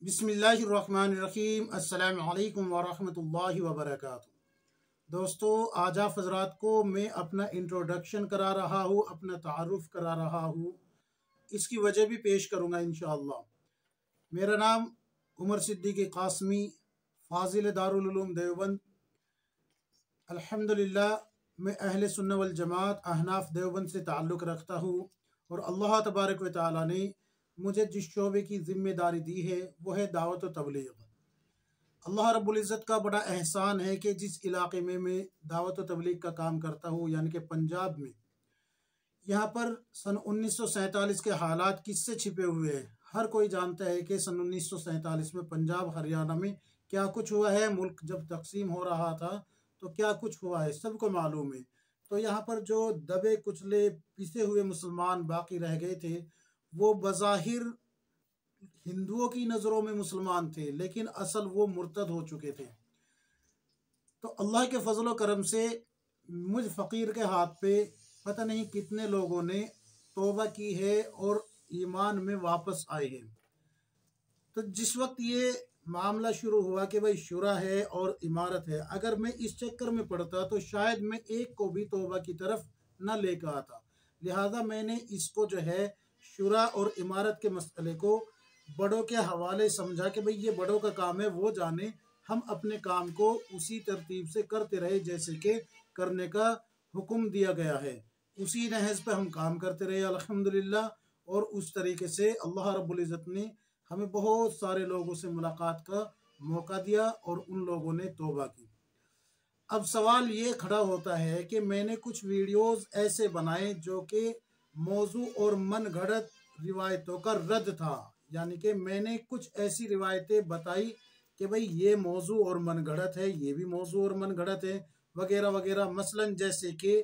बिस्मिल्लाहिर्रहमानिर्रहीम। अस्सलामु अलैकुम वरहमतुल्लाहि वबरकातुहू। दोस्तों, आज आप हज़रात को मैं अपना इंट्रोडक्शन करा रहा हूँ, अपना तारुफ करा रहा हूँ। इसकी वजह भी पेश करूँगा इंशाअल्लाह। मेरा नाम उमर सिद्दीकी कासमी, फाजिल दारुल उलूम देवबंद। अल्हम्दुलिल्लाह, मैं अहले सुन्नत वल जमात अहनाफ देवबंद से ताल्लुक़ रखता हूँ और अल्लाह तबारक व तआला ने मुझे जिस शोबे की ज़िम्मेदारी दी है वो है दावत व तबलीग। अल्लाह रब्बुल इज़्ज़त का बड़ा एहसान है कि जिस इलाके में मैं दावत व तबलीग का काम करता हूँ, यानी कि पंजाब में, यहाँ पर सन 1947 के हालात किससे छिपे हुए हैं। हर कोई जानता है कि सन 1947 में पंजाब हरियाणा में क्या कुछ हुआ है। मुल्क जब तकसीम हो रहा था तो क्या कुछ हुआ है सबको मालूम है। तो यहाँ पर जो दबे कुचले पिसे हुए मुसलमान बाकी रह गए थे, वो बज़ाहिर हिंदुओं की नज़रों में मुसलमान थे, लेकिन असल वो मुर्तद हो चुके थे। तो अल्लाह के फजल व करम से मुझ फ़कीर के हाथ पे पता नहीं कितने लोगों ने तौबा की है और ईमान में वापस आए हैं। तो जिस वक्त ये मामला शुरू हुआ कि भाई शुरा है और इमारत है, अगर मैं इस चक्कर में पड़ता तो शायद मैं एक को भी तौबा की तरफ न लेकर आता। लिहाजा मैंने इसको जो है शुरा और इमारत के मसले को बड़ों के हवाले समझा कि भाई ये बड़ों का काम है, वो जाने, हम अपने काम को उसी तरतीब से करते रहे जैसे कि करने का हुक्म दिया गया है। उसी नहज पे हम काम करते रहे अल्हम्दुलिल्लाह। और उस तरीके से अल्लाह रब्बुल इज़्ज़त ने हमें बहुत सारे लोगों से मुलाकात का मौका दिया और उन लोगों ने तौबा की। अब सवाल ये खड़ा होता है कि मैंने कुछ वीडियोस ऐसे बनाए जो कि मौजू और मन घड़त रिवायतों का रद्द था, यानी कि मैंने कुछ ऐसी रिवायतें बताई कि भाई ये मौजू और मन घड़त है, ये भी मौजू और मन घड़त है, वगैरह वगैरह। मसलन जैसे कि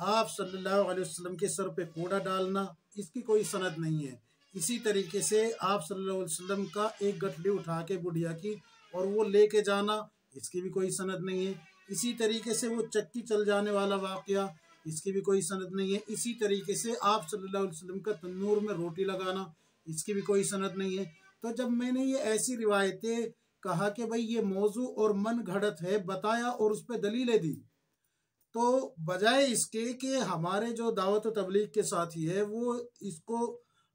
आप सल्लल्लाहु अलैहि वसल्लम के सर पे कूड़ा डालना, इसकी कोई सनद नहीं है। इसी तरीके से आप सल्लल्लाहु अलैहि वसल्लम का एक गठली उठा के बुढ़िया की और वो लेके जाना, इसकी भी कोई सनद नहीं है। इसी तरीके से वो चक्की चल जाने वाला वाक़या, इसकी भी कोई सनद नहीं है। इसी तरीके से आप सल्लल्लाहु अलैहि वसल्लम का तंदूर में रोटी लगाना, इसकी भी कोई सनद नहीं है। तो जब मैंने ये ऐसी रिवायतें कहा कि भाई ये मौजू और मन घड़त है, बताया और उस पर दलीलें दी, तो बजाय इसके कि हमारे जो दावत व तबलीग के साथी है वो इसको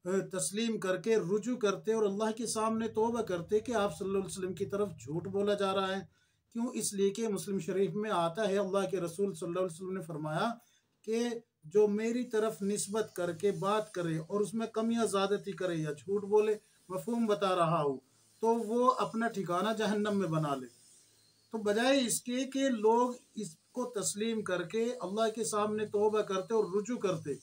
तस्लीम करके रुजू करते और अल्लाह के सामने तौबा करते कि आप सल्लल्लाहु अलैहि वसल्लम की तरफ झूठ बोला जा रहा है। क्यों? इसलिए कि मुस्लिम शरीफ में आता है, अल्लाह के रसूल सल्लल्लाहु अलैहि वसल्लम ने फरमाया कि जो मेरी तरफ निस्बत करके बात करे और उसमें कमियां ज़्यादती करे या झूठ बोले, मफहूम बता रहा हूँ, तो वो अपना ठिकाना जहन्नम में बना ले। तो बजाय इसके कि लोग इसको तस्लीम करके अल्लाह के सामने तौबा करते और रुजू करते,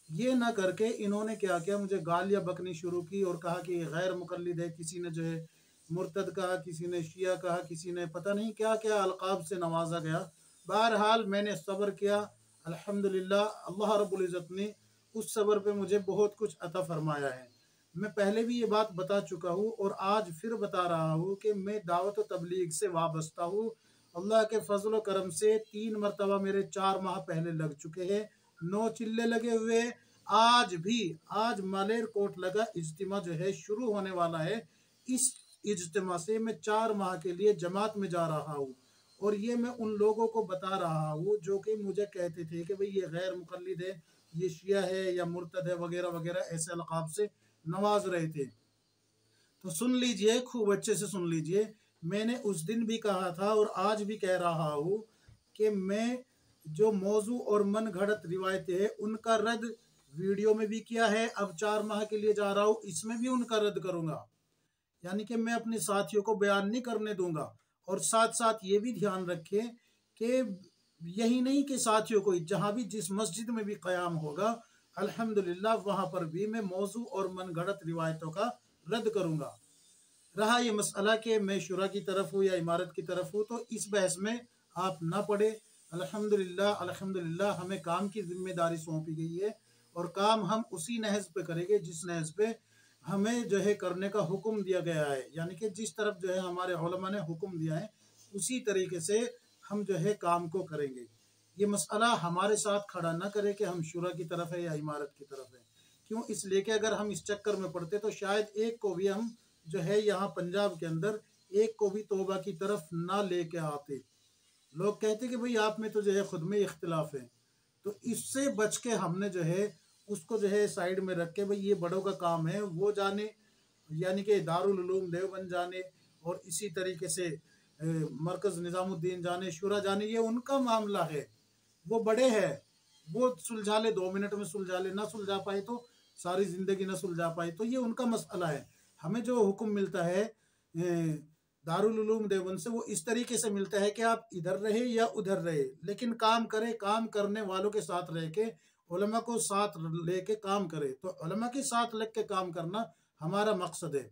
ये ना करके इन्होंने क्या किया, मुझे गालियाँ बकनी शुरू की और कहा कि ये गैर मुक़ल्लिद है। किसी ने जो है मुर्तद कहा, किसी ने शिया कहा, किसी ने पता नहीं क्या क्या अलक़ाब से नवाजा गया। बहरहाल मैंने सब्र किया अल्हम्दुलिल्लाह। अल्लाह रब्बुल इज़्ज़त ने उस सब्र पे मुझे बहुत कुछ अता फरमाया है। मैं पहले भी ये बात बता चुका हूँ और आज फिर बता रहा हूँ कि मैं दावत व तबलीग से वाबस्ता हूँ। अल्लाह के फजल व करम से 3 मरतबा मेरे 4 माह पहले लग चुके हैं, 9 चिल्ले लगे हुए। आज भी, आज मालेर कोट लगा इज्तिमा जो है शुरू होने वाला है। इस इज्तिमा से मैं 4 माह के लिए जमात में जा रहा हूँ और ये मैं उन लोगों को बता रहा हूँ जो कि मुझे कहते थे कि भाई ये गैर मुक़ल्लिद है, ये शिया है या मुर्तद है, वगैरह वगैरह ऐसे अलक़ाब से नवाज रहे थे। तो सुन लीजिए, खूब अच्छे से सुन लीजिए। मैंने उस दिन भी कहा था और आज भी कह रहा हूँ कि मैं जो मौजू और मन घड़त रिवायतें हैं उनका रद्द वीडियो में भी किया है। अब 4 माह के लिए जा रहा हूँ, इसमें भी उनका रद्द करूँगा, यानी कि मैं अपने साथियों को बयान नहीं करने दूंगा। और साथ साथ ये भी ध्यान रखें कि यही नहीं कि साथियों को, जहाँ भी जिस मस्जिद में भी क़याम होगा अल्हम्दुलिल्लाह वहाँ पर भी मैं मौजू और मन घड़त रिवायतों का रद्द करूँगा। रहा ये मसला कि मैं शुरा की तरफ हूँ या इमारत की तरफ हूँ, तो इस बहस में आप ना पड़े। अल्हम्दुलिल्लाह अल्हम्दुलिल्लाह हमें काम की जिम्मेदारी सौंपी गई है और काम हम उसी नहज पे करेंगे जिस नहज पे हमें जो है करने का हुक्म दिया गया है, यानी कि जिस तरफ जो है हमारे उलमा ने हुक्म दिया है उसी तरीके से हम जो है काम को करेंगे। ये मसला हमारे साथ खड़ा ना करे कि हम शुरा की तरफ है या इमारत की तरफ है। क्यों? इसलिए कि अगर हम इस चक्कर में पड़ते तो शायद एक को भी हम जो है यहाँ पंजाब के अंदर एक को भी तौबा की तरफ ना लेके आते। लोग कहते कि भाई आप में तो जो है खुद में इख्तिलाफ है, तो इससे बच के हमने जो है उसको जो है साइड में रख के भाई ये बड़ों का काम है, वो जाने, यानी कि दारुल उलूम देवबंद जाने और इसी तरीके से मरकज़ निज़ामुद्दीन जाने, शुरा जाने, ये उनका मामला है, वो बड़े हैं, वो सुलझा ले, 2 मिनट में सुलझा ले, ना सुलझा पाए तो सारी ज़िंदगी ना सुलझा पाए, तो ये उनका मसला है। हमें जो हुक्म मिलता है दारुल उलूम देवबंद से, वो इस तरीके से मिलता है कि आप इधर रहे या उधर रहे, लेकिन काम करें, काम करने वालों के साथ रह के, उलमा को साथ लेके काम करे। तो उलमा के साथ लग के काम करना हमारा मकसद है,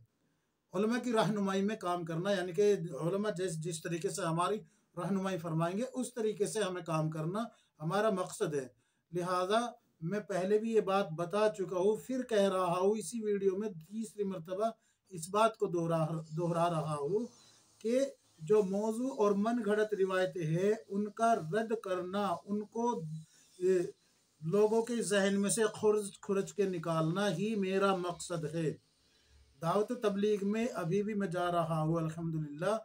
उलमा की रहनुमाई में काम करना, यानी कि उलमा जिस जिस तरीके से हमारी रहनुमाई फरमाएंगे उस तरीके से हमें काम करना हमारा मकसद है। लिहाजा मैं पहले भी ये बात बता चुका हूँ, फिर कह रहा हूँ इसी वीडियो में तीसरी मरतबा इस बात को दोहरा रहा हूँ कि जो मौजू और मन घड़त रिवायतें हैं उनका रद्द करना, उनको लोगों के जहन में से खुर्ज खुर्ज के निकालना ही मेरा मकसद है। दावत तबलीग में अभी भी मैं जा रहा हूँ अल्हम्दुलिल्लाह।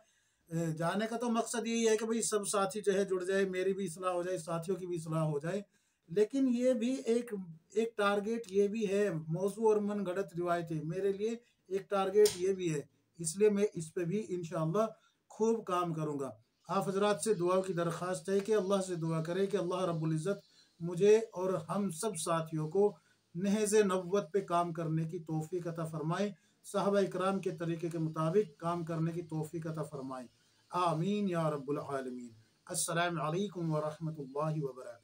जाने का तो मकसद यही है कि भाई सब साथी जो है जुड़ जाए, मेरी भी इस्लाह हो जाए, साथियों की भी इस्लाह हो जाए, लेकिन ये भी एक एक टारगेट ये भी है, मौजू और मन गढ़त रिवायतें मेरे लिए एक टारगेट ये भी है, इसलिए मैं इस पे भी इंशाअल्लाह खूब काम करूँगा। आप हजरात से दुआ की दरख्वास्त है कि अल्लाह से दुआ करें कि अल्लाह रब्बुल इज़्ज़त मुझे और हम सब साथियों को नहज़ नबुव्वत पे काम करने की तौफीक अता फरमाए, सहाबा इकराम के तरीके के मुताबिक काम करने की तौफीक अता फरमाए। आमीन या रब्बुल आलमीन। अस्सलामु अलैकुम व रहमतुल्लाहि व बरकातहू।